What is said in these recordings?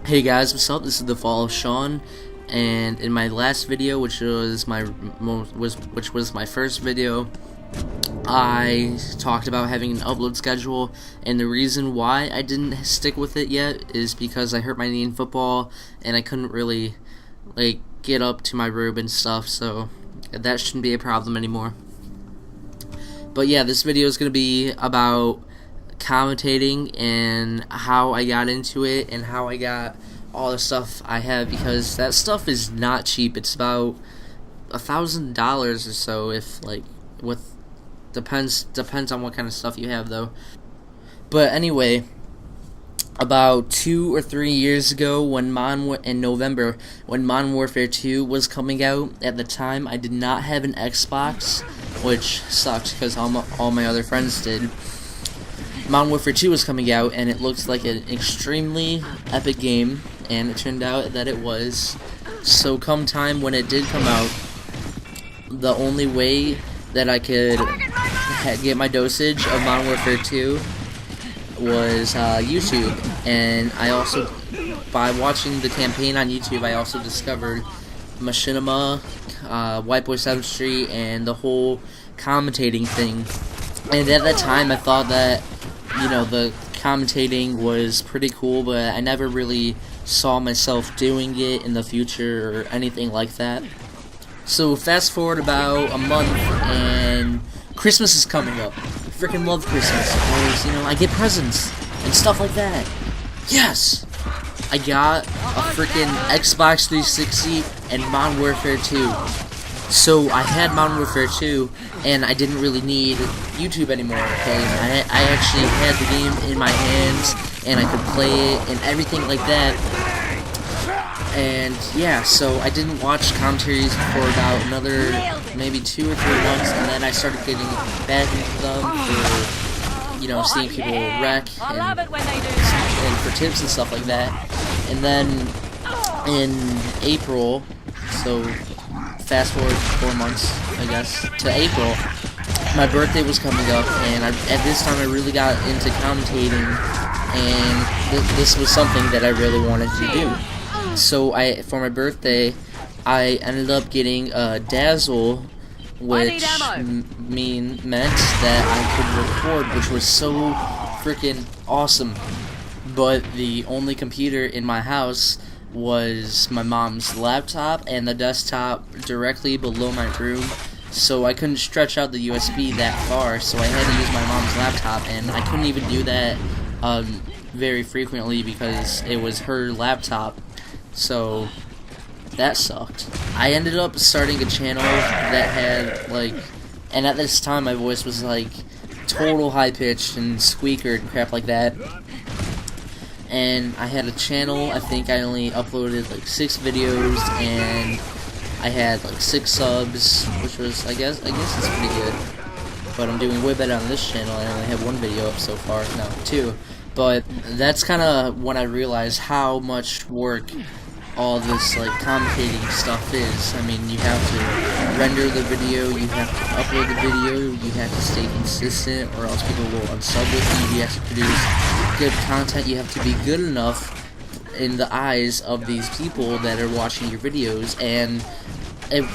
Hey guys, what's up? This is the Fall of Sean, and in my last video, which was my first video, I talked about having an upload schedule, and the reason why I didn't stick with it yet is because I hurt my knee in football, and I couldn't really get up to my room and stuff, so that shouldn't be a problem anymore. But yeah, this video is gonna be about commentating and how I got into it and how I got all the stuff I have, because that stuff is not cheap. It's about $1,000 or so, if depends on what kind of stuff you have though. But anyway, about 2 or 3 years ago, in November, when Modern Warfare 2 was coming out, at the time I did not have an Xbox, which sucked because all my other friends did. Modern Warfare 2 was coming out, and it looked like an extremely epic game, and it turned out that it was. So come time when it did come out, the only way that I could get my dosage of Modern Warfare 2 was YouTube, and I also, by watching the campaign on YouTube, I also discovered Machinima, White Boy 7th Street, and the whole commentating thing. And at that time, I thought that, the commentating was pretty cool, but I never really saw myself doing it in the future or anything like that. So fast forward about a month, and Christmas is coming up. I freaking love Christmas, because, I get presents and stuff like that. Yes! I got a freaking Xbox 360 and Modern Warfare 2. So I had Modern Warfare 2, and I didn't really need YouTube anymore, because I actually had the game in my hands, and I could play it, and everything like that. And yeah, so I didn't watch commentaries for about another maybe 2 or 3 months, and then I started getting back into them for, seeing people wreck, and for tips and stuff like that. And then in April, so fast forward 4 months, I guess, to April, my birthday was coming up, and at this time I really got into commentating, and this was something that I really wanted to do. So for my birthday, I ended up getting a Dazzle, which meant that I could record, which was so freaking awesome. But the only computer in my house was my mom's laptop and the desktop directly below my room, so I couldn't stretch out the USB that far, so I had to use my mom's laptop, and I couldn't even do that very frequently because it was her laptop, so that sucked. I ended up starting a channel that had and at this time my voice was total high pitched and squeaker and crap like that. And I had a channel. I think I only uploaded 6 videos, and I had 6 subs, which was I guess it's pretty good. But I'm doing way better on this channel. I only have 1 video up so far, no, 2. But that's kind of when I realized how much work all this commentating stuff is. I mean, you have to render the video, you have to upload the video, you have to stay consistent, or else people will unsub with you. You have to produce good content. You have to be good enough in the eyes of these people that are watching your videos, and it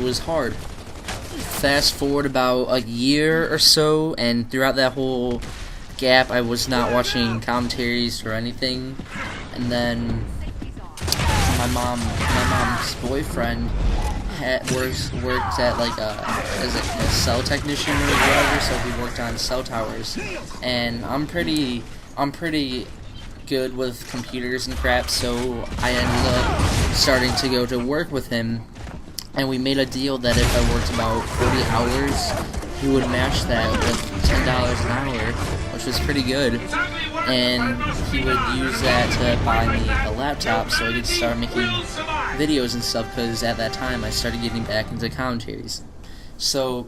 was hard. Fast forward about a year or so, and throughout that whole gap, I was not watching commentaries or anything. And then my mom's boyfriend worked at a cell technician or whatever, so he worked on cell towers. And I'm pretty good with computers and crap, so I ended up starting to go to work with him, and we made a deal that if I worked about 40 hours, he would match that with $10 an hour, which was pretty good. And he would use that to buy me a laptop so I could start making videos and stuff, because at that time I started getting back into commentaries. So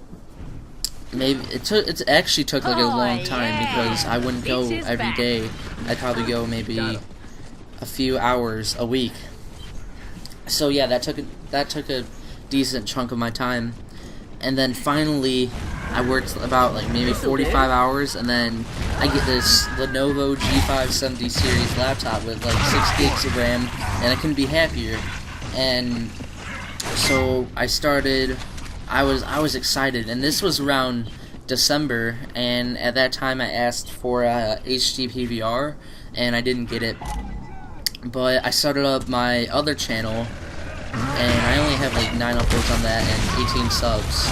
maybe it actually took a long time, because I wouldn't go every day. I'd probably go maybe a few hours a week. So yeah, that took a decent chunk of my time. And then finally I worked about like maybe 45 hours, and then I get this Lenovo G570 series laptop with like 6 gigs of RAM, and I couldn't be happier. And so I started. I was excited, and this was around December, and at that time I asked for a HD PVR, and I didn't get it. But I started up my other channel, and I only have like 9 uploads on that and 18 subs.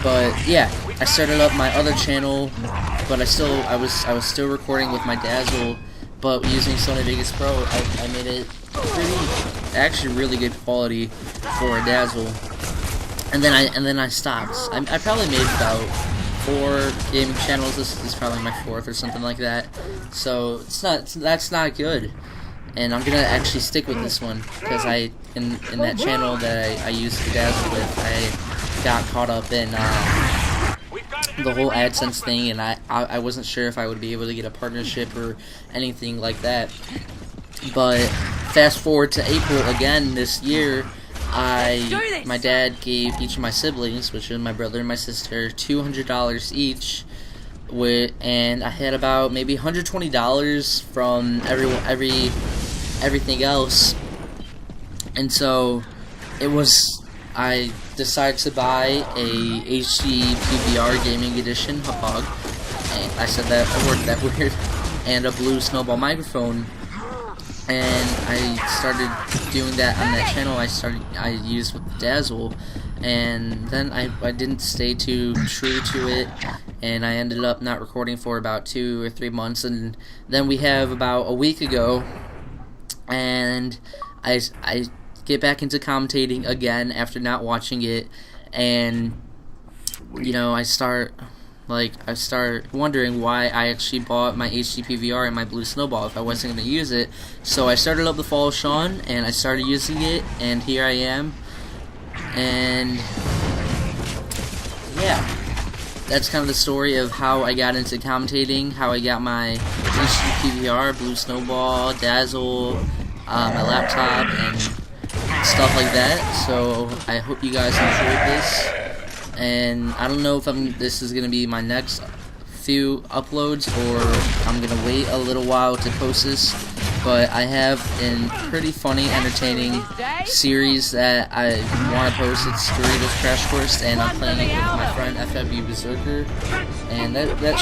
But yeah, I started up my other channel, but I was still recording with my Dazzle, but using Sony Vegas Pro. I made it actually really good quality for a Dazzle, and then I stopped. I probably made about 4 gaming channels. This is probably my 4th or something like that. So that's not good. And I'm gonna actually stick with this one, because in that channel that I used the Dazzle with, I got caught up in the whole AdSense thing, and I wasn't sure if I would be able to get a partnership or anything like that. But fast forward to April again this year, my dad gave each of my siblings, which is my brother and my sister, $200 each. And I had about maybe $120 from everything else, and so I decided to buy a HD PVR gaming edition hub, and I said that word that weird, and a blue snowball microphone, and I started doing that on that channel. I used with the Dazzle, and then I didn't stay too true to it, and I ended up not recording for about 2 or 3 months, and then we have about a week ago, and I get back into commentating again after not watching it, and you know, I start wondering why I actually bought my HD PVR and my blue snowball if I wasn't going to use it. So I started up the Fall of Sean, and I started using it, and here I am. And yeah, that's kind of the story of how I got into commentating, how I got my HD PVR, blue snowball, Dazzle, my laptop, and stuff like that. So I hope you guys enjoyed this, and I don't know if this is going to be my next few uploads, or I'm going to wait a little while to post this, but I have a pretty funny, entertaining series that I want to post. It's Doritos Crash Course, and I'm playing it with my friend FFB Berserker, and that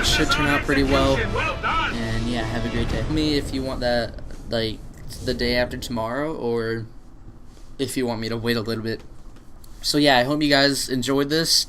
should turn out pretty well. And yeah, have a great day. Tell me if you want that like the day after tomorrow, or if you want me to wait a little bit. So yeah, I hope you guys enjoyed this.